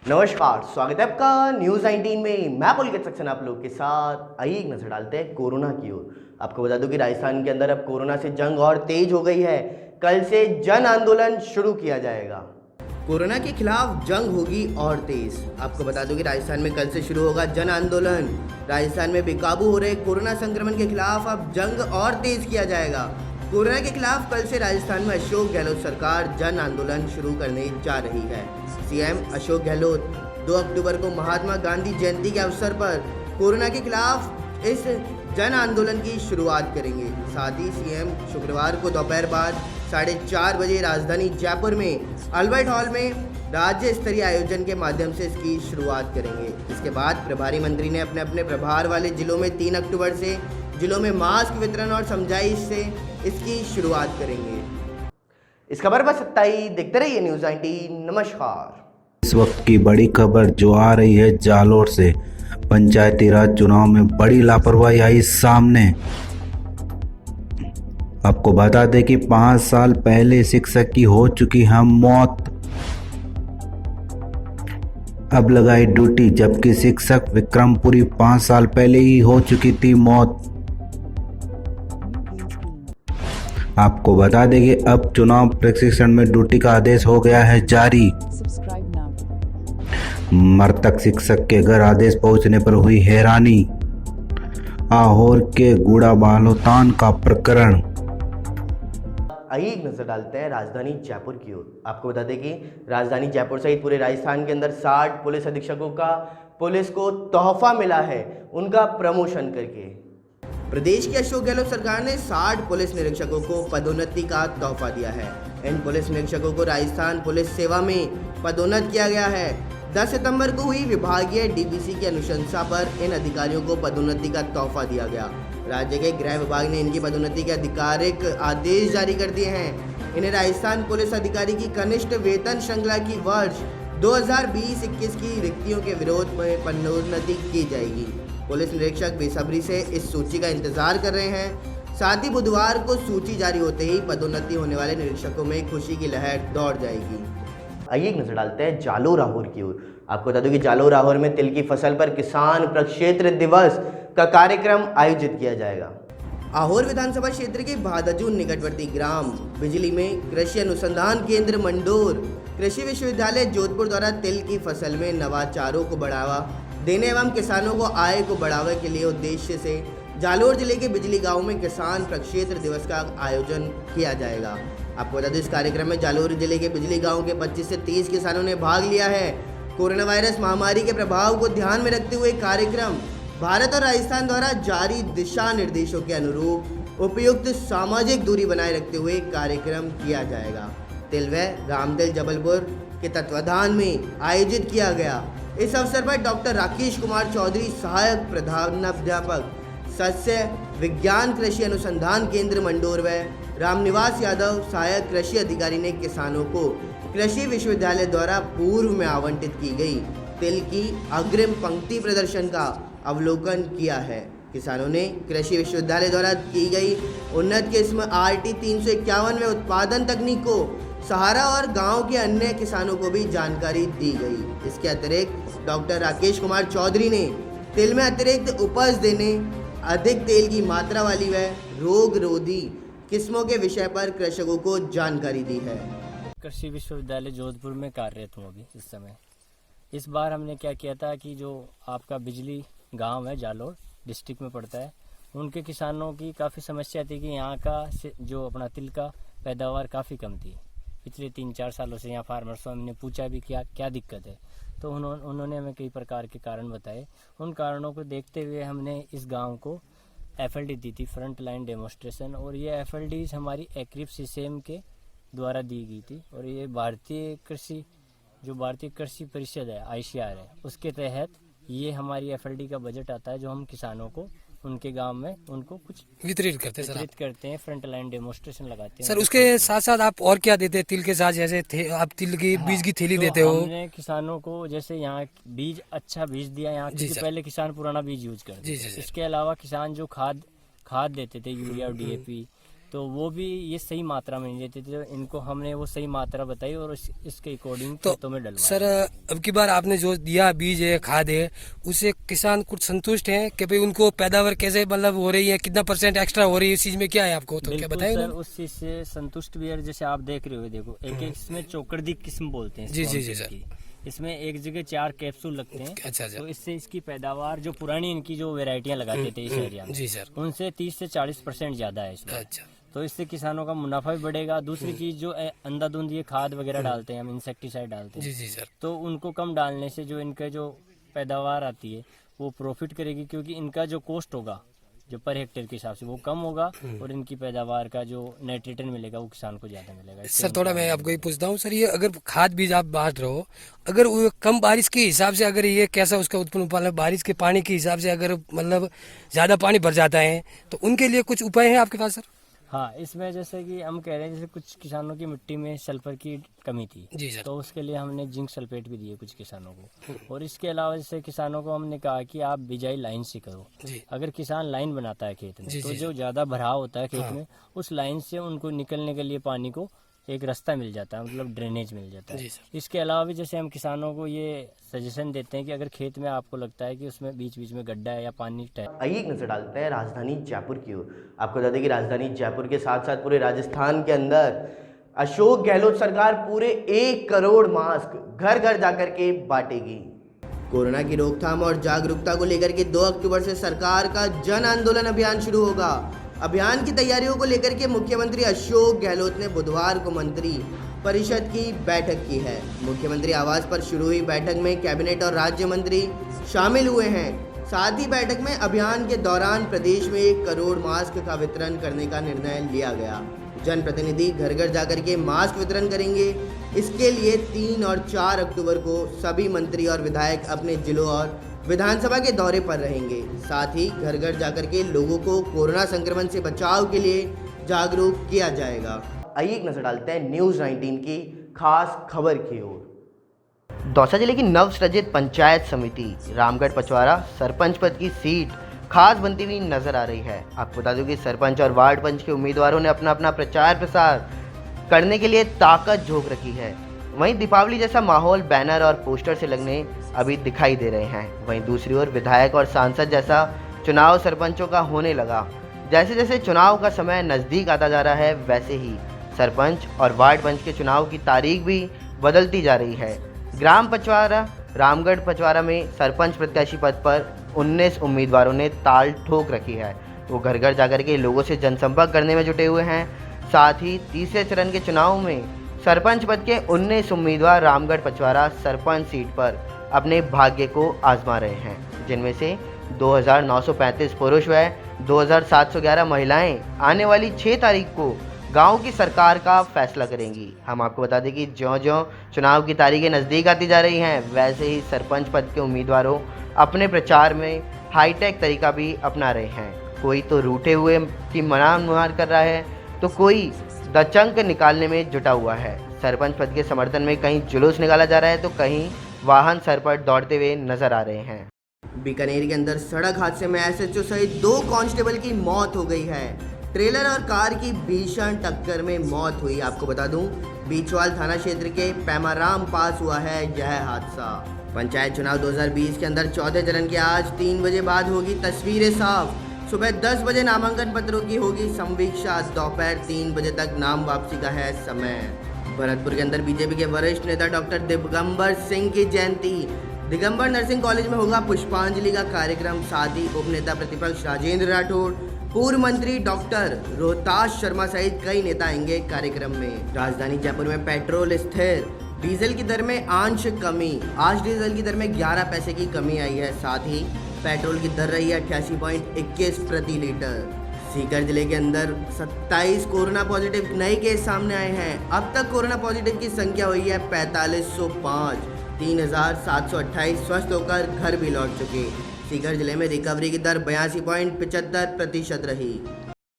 नमस्कार, स्वागत है आपका न्यूज़ 19 में। मैं पुलकित सक्सेना आप लोग के साथ। आइए एक नजर डालते हैं कोरोना की ओर। आपको बता दूं कि राजस्थान के अंदर अब कोरोना से जंग और तेज हो गई है। कल से जन आंदोलन शुरू किया जाएगा। कोरोना के खिलाफ जंग होगी और तेज। आपको बता दूं कि राजस्थान में कल से शुरू होगा जन आंदोलन। राजस्थान में बेकाबू हो रहे कोरोना संक्रमण के खिलाफ अब जंग और तेज किया जाएगा। कोरोना के खिलाफ कल से राजस्थान में अशोक गहलोत सरकार जन आंदोलन शुरू करने जा रही है। सीएम अशोक गहलोत 2 अक्टूबर को महात्मा गांधी जयंती के अवसर पर कोरोना के खिलाफ इस जन आंदोलन की शुरुआत करेंगे। साथ ही सीएम शुक्रवार को दोपहर बाद 4:30 बजे राजधानी जयपुर में अल्बर्ट हॉल में राज्य स्तरीय आयोजन के माध्यम से इसकी शुरुआत करेंगे। इसके बाद प्रभारी मंत्री ने अपने अपने प्रभार वाले जिलों में 3 अक्टूबर से जिलों में मास्क वितरण और समझाइश से इसकी शुरुआत करेंगे। इस खबर पर सत्ताई देखते रहिए न्यूज़ 19। नमस्कार। इस वक्त की बड़ी खबर जो आ रही है जालोर से। पंचायती राज चुनाव में बड़ी लापरवाही आई सामने। आपको बता दें कि 5 साल पहले शिक्षक की हो चुकी है मौत। अब लगाई ड्यूटी, जबकि शिक्षक विक्रमपुरी 5 साल पहले ही हो चुकी थी मौत। आपको बता दें कि अब चुनाव प्रशिक्षण में ड्यूटी का आदेश हो गया है जारी। मृतक शिक्षक के घर आदेश पहुंचने पर हुई हैरानी। आहोर के गुड़ा बालोतान का प्रकरण। आइए एक नजर डालते हैं राजधानी जयपुर की ओर। आपको बता दें कि राजधानी जयपुर सहित पूरे राजस्थान के अंदर 60 पुलिस अधीक्षकों का पुलिस को तोहफा मिला है उनका प्रमोशन करके। प्रदेश की अशोक गहलोत सरकार ने 60 पुलिस निरीक्षकों को पदोन्नति का तोहफा दिया है। इन पुलिस निरीक्षकों को राजस्थान पुलिस सेवा में पदोन्नत किया गया है। 10 सितंबर को हुई विभागीय डीपीसी की अनुशंसा पर इन अधिकारियों को पदोन्नति का तोहफा दिया गया। राज्य के गृह विभाग ने इनकी पदोन्नति के आधिकारिक आदेश जारी कर दिए हैं। इन्हें राजस्थान पुलिस अधिकारी की कनिष्ठ वेतन श्रृंखला की वर्ष 2020-21 की रिक्तियों के विरोध में पदोन्नति की जाएगी। पुलिस निरीक्षक बेसब्री से इस सूची का इंतजार कर रहे हैं। साथ ही बुधवार को सूची जारी होते ही पदोन्नति होने वाले निरीक्षकों में खुशी की लहर दौड़ जाएगी। आइए एक नजर डालते हैं जालोर आहोर की ओर। आपको बता दूं कि जालोर आहोर में तिल की फसल पर किसान प्रक्षेत्र दिवस का कार्यक्रम आयोजित किया जाएगा। आहोर विधानसभा क्षेत्र के भादजू निकटवर्ती ग्राम बिजली में कृषि अनुसंधान केंद्र मंडोर कृषि विश्वविद्यालय जोधपुर द्वारा तिल की फसल में नवाचारों को बढ़ावा देने एवं किसानों को आय को बढ़ावे के लिए उद्देश्य से जालोर जिले के बिजली गांव में किसान प्रक्षेत्र दिवस का आयोजन किया जाएगा। आपको बता दें इस कार्यक्रम में जालोर जिले के बिजली गांव के 25 से 30 किसानों ने भाग लिया है। कोरोना वायरस महामारी के प्रभाव को ध्यान में रखते हुए कार्यक्रम भारत और राजस्थान द्वारा जारी दिशा निर्देशों के अनुरूप उपयुक्त सामाजिक दूरी बनाए रखते हुए कार्यक्रम किया जाएगा। तिलवे रामदिल जबलपुर के तत्वाधान में आयोजित किया गया। इस अवसर पर डॉक्टर राकेश कुमार चौधरी सहायक प्रधानाध्यापक सस्य विज्ञान कृषि अनुसंधान केंद्र मंडोर व रामनिवास यादव सहायक कृषि अधिकारी ने किसानों को कृषि विश्वविद्यालय द्वारा पूर्व में आवंटित की गई तिल की अग्रिम पंक्ति प्रदर्शन का अवलोकन किया है। किसानों ने कृषि विश्वविद्यालय द्वारा की गई उन्नत किस्म RT 351 में उत्पादन तकनीक को सहारा और गांव के अन्य किसानों को भी जानकारी दी गई। इसके अतिरिक्त डॉक्टर राकेश कुमार चौधरी ने तिल में अतिरिक्त उपज देने, अधिक तेल की मात्रा वाली व रोग रोधी किस्मों के विषय पर कृषकों को जानकारी दी है। कृषि विश्वविद्यालय जोधपुर में कार्यरत हूँ अभी इस समय। इस बार हमने क्या किया था कि जो आपका बिजली गांव है जालोर डिस्ट्रिक्ट में पड़ता है, उनके किसानों की काफ़ी समस्या थी कि यहाँ का जो अपना तिल का पैदावार काफ़ी कम थी। पिछले 3-4 सालों से यहाँ फार्मर्स से हमने पूछा भी क्या दिक्कत है, तो उन्होंने हमें कई प्रकार के कारण बताए। उन कारणों को देखते हुए हमने इस गांव को FLD दी थी, फ्रंट लाइन डेमोस्ट्रेशन। और ये FLDs हमारी एक्रिप सिस्टम के द्वारा दी गई थी। और ये भारतीय कृषि परिषद है ICR है, उसके तहत ये हमारी FLD का बजट आता है जो हम किसानों को उनके गांव में उनको कुछ वितरित करते हैं, फ्रंट लाइन डेमोस्ट्रेशन लगाते हैं। सर उसके साथ साथ आप और क्या देते हैं तिल के साथ? जैसे आप तिल की बीज की थैली देते हो? हमने किसानों को जैसे यहाँ बीज अच्छा बीज दिया यहाँ के, पहले किसान पुराना बीज यूज करते थे। इसके अलावा किसान जो खाद देते थे यूरिया और DAP, तो वो भी ये सही मात्रा में नहीं लेते थे, तो इनको हमने वो सही मात्रा बताई और इसके अकॉर्डिंग तो खेतों में डलवाया। सर अब की बार आपने जो दिया बीज है खाद है उससे किसान कुछ संतुष्ट हैं कि भाई उनको पैदावार कैसे मतलब हो रही है, कितना % एक्स्ट्रा हो रही है, इस चीज में क्या है आपको तो क्या बिल्कुल बताएंगे? सर, उस चीज से संतुष्ट भी है। जैसे आप देख रहे हो, देखो एक एक इसमें चौकड़दी किस्म बोलते हैं जी, इसको जी, हम जी, पेड़ सर। की। इसमें एक जगह 4 कैप्सूल लगते हैं। अच्छा अच्छा तो इससे इसकी पैदावार जो पुरानी इनकी जो वेराइटियां लगाते थे इस एरिया में, जी सर। उनसे 30 से 40% ज्यादा है इसमें। अच्छा तो इससे किसानों का मुनाफा भी बढ़ेगा। दूसरी चीज जो अंधाधुंध ये खाद वगैरह डालते हैं हम, इंसेक्टिसाइड डालते जी हैं, जी सर। तो उनको कम डालने से जो इनका जो पैदावार आती है वो प्रॉफिट करेगी, क्योंकि इनका जो कॉस्ट होगा जो पर हेक्टेयर के हिसाब से वो कम होगा और इनकी पैदावार का जो नेट रिटर्न मिलेगा वो किसान को ज्यादा मिलेगा। इससे सर थोड़ा इनका- मैं आपको ये पूछता हूँ सर, ये अगर खाद बीज आप बांट रहे हो, अगर वो कम बारिश के हिसाब से अगर ये कैसा उसका उत्पन्न मतलब बारिश के पानी के हिसाब से अगर मतलब ज्यादा पानी भर जाता है तो उनके लिए कुछ उपाय है आपके पास सर? हाँ, इसमें जैसे कि हम कह रहे हैं, जैसे कुछ किसानों की मिट्टी में सल्फर की कमी थी, जी सर। तो उसके लिए हमने जिंक सल्फेट भी दिए कुछ किसानों को। और इसके अलावा जैसे किसानों को हमने कहा कि आप बिजाई लाइन से करो। जी अगर किसान लाइन बनाता है खेत में, जी, तो जी, जो ज्यादा भराव होता है खेत में, उस लाइन से उनको निकलने के लिए पानी को एक रास्ता मिल जाता है, मतलब ड्रेनेज मिल जाता जी है। सर। इसके अलावा भी जैसे हम किसानों को ये सजेशन देते हैं कि अगर खेत में आपको लगता है कि उसमें बीच बीच में गड्ढा है या पानी आइए एक नजर डालते हैं राजधानी जयपुर की ओर। आपको बता दें कि राजधानी जयपुर के साथ साथ पूरे राजस्थान के अंदर अशोक गहलोत सरकार पूरे 1 करोड़ मास्क घर घर जाकर के बांटेगी। कोरोना की रोकथाम और जागरूकता को लेकर के 2 अक्टूबर से सरकार का जन आंदोलन अभियान शुरू होगा। अभियान की तैयारियों को लेकर के मुख्यमंत्री अशोक गहलोत ने बुधवार को मंत्री परिषद की बैठक की है। मुख्यमंत्री आवास पर शुरू हुई बैठक में कैबिनेट और राज्य मंत्री शामिल हुए हैं। साथ ही बैठक में अभियान के दौरान प्रदेश में 1 करोड़ मास्क का वितरण करने का निर्णय लिया गया। जनप्रतिनिधि घर घर जाकर के मास्क वितरण करेंगे। इसके लिए 3 और 4 अक्टूबर को सभी मंत्री और विधायक अपने जिलों और विधानसभा के दौरे पर रहेंगे। साथ ही घर घर जाकर के लोगों को कोरोना संक्रमण से बचाव के लिए जागरूक किया जाएगा। आइए एक नजर डालते हैं न्यूज़ 19 की खास खबर की ओर। दौसा जिले की नवसृजित पंचायत समिति रामगढ़ पचवारा सरपंच पद की सीट खास बनती हुई नजर आ रही है। आपको बता दूं कि सरपंच और वार्ड पंच के उम्मीदवारों ने अपना अपना प्रचार प्रसार करने के लिए ताकत झोंक रखी है। वहीं दीपावली जैसा माहौल बैनर और पोस्टर से लगने अभी दिखाई दे रहे हैं। वहीं दूसरी ओर विधायक और सांसद जैसा चुनाव सरपंचों का होने लगा। जैसे जैसे चुनाव का समय नज़दीक आता जा रहा है, वैसे ही सरपंच और वार्ड पंच के चुनाव की तारीख भी बदलती जा रही है। ग्राम पचवारा रामगढ़ पचवारा में सरपंच प्रत्याशी पद पर 19 उम्मीदवारों ने ताल ठोक रखी है। वो घर घर जाकर के लोगों से जनसंपर्क करने में जुटे हुए हैं। साथ ही तीसरे चरण के चुनाव में सरपंच पद के 19 उम्मीदवार रामगढ़ पचवारा सरपंच सीट पर अपने भाग्य को आजमा रहे हैं, जिनमें से 2935 पुरुष व 2711 महिलाएं आने वाली 6 तारीख को गांव की सरकार का फैसला करेंगी। हम आपको बता दें कि ज्यों-ज्यों चुनाव की तारीखें नज़दीक आती जा रही हैं, वैसे ही सरपंच पद के उम्मीदवारों अपने प्रचार में हाईटेक तरीका भी अपना रहे हैं। कोई तो रूठे हुए की मनानुहार कर रहा है, तो कोई दचंक निकालने में जुटा हुआ है। सरपंच पद के समर्थन में कहीं जुलूस निकाला जा रहा है, तो कहीं वाहन सर पर दौड़ते हुए नजर आ रहे हैं। बीकानेर के अंदर सड़क हादसे में एसएचओ सहित 2 कांस्टेबल की मौत हो गई है। ट्रेलर और कार की भीषण टक्कर में मौत हुई। आपको बता दूं, बीचवाल थाना क्षेत्र के पैमाराम पास हुआ है यह हादसा। पंचायत चुनाव 2020 के अंदर चौथे चरण के आज 3 बजे बाद होगी तस्वीरें साफ। सुबह 10 बजे नामांकन पत्रों की होगी समीक्षा। दोपहर 3 बजे तक नाम वापसी का है समय। भरतपुर के अंदर बीजेपी के वरिष्ठ नेता डॉक्टर दिगंबर सिंह की जयंती। दिगंबर नर्सिंग कॉलेज में होगा पुष्पांजलि का कार्यक्रम। साथ ही उप नेता प्रतिपक्ष राजेंद्र राठौड़, पूर्व मंत्री डॉक्टर रोहताश शर्मा सहित कई नेता आएंगे कार्यक्रम में। राजधानी जयपुर में पेट्रोल स्थिर, डीजल की दर में आंशिक कमी। आज डीजल की दर में 11 पैसे की कमी आई है। साथ ही पेट्रोल की दर रही है 88.21 प्रति लीटर। सीकर जिले के अंदर 27 कोरोना पॉजिटिव नए केस सामने आए हैं। अब तक कोरोना पॉजिटिव की संख्या हुई है 4505। 3728 स्वस्थ होकर घर भी लौट चुके। सीकर जिले में रिकवरी की दर 82.75% रही।